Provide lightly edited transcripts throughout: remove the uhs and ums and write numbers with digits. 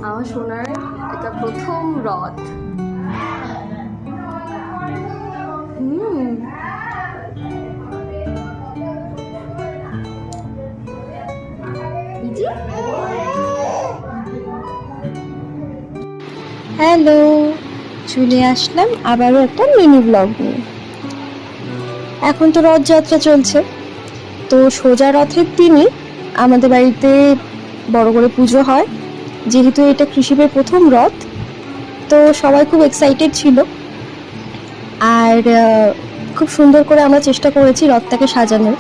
আমার সোনার এটা প্রথম রথ। হ্যালো, চলে আসলাম আবারও একটা মিনি ব্লগ নিয়ে। এখন তো রথযাত্রা চলছে, তো সোজা রথের দিনই আমাদের বাড়িতে বড় করে পুজো হয়। যেহেতু এটা কৃষিবের প্রথম রথ, তো সবাই খুব এক্সাইটেড ছিল। আর খুব সুন্দর করে আমরা চেষ্টা করেছি রথটাকে সাজানোর,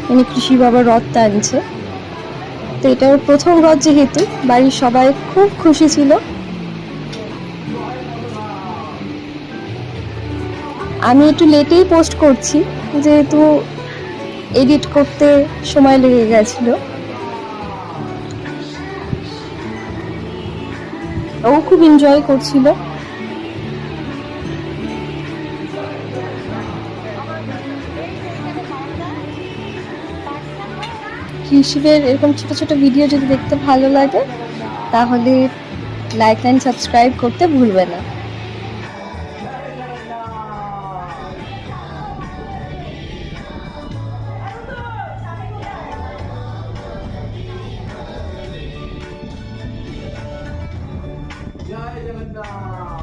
মানে কৃষি বাবার রথ টানছে। তো এটার প্রথম রথ যেহেতু, বাড়ির সবাই খুব খুশি ছিল। আমি একটু লেটেই পোস্ট করছি, যেহেতু এডিট করতে সময় লেগে গেছিল। ও খুব এনজয় করছিল। কৃষিবের এরকম ছোট ছোট ভিডিও যদি দেখতে ভালো লাগে, তাহলে লাইক অ্যান্ড সাবস্ক্রাইব করতে ভুলবে না। জয় জগন্নাথ।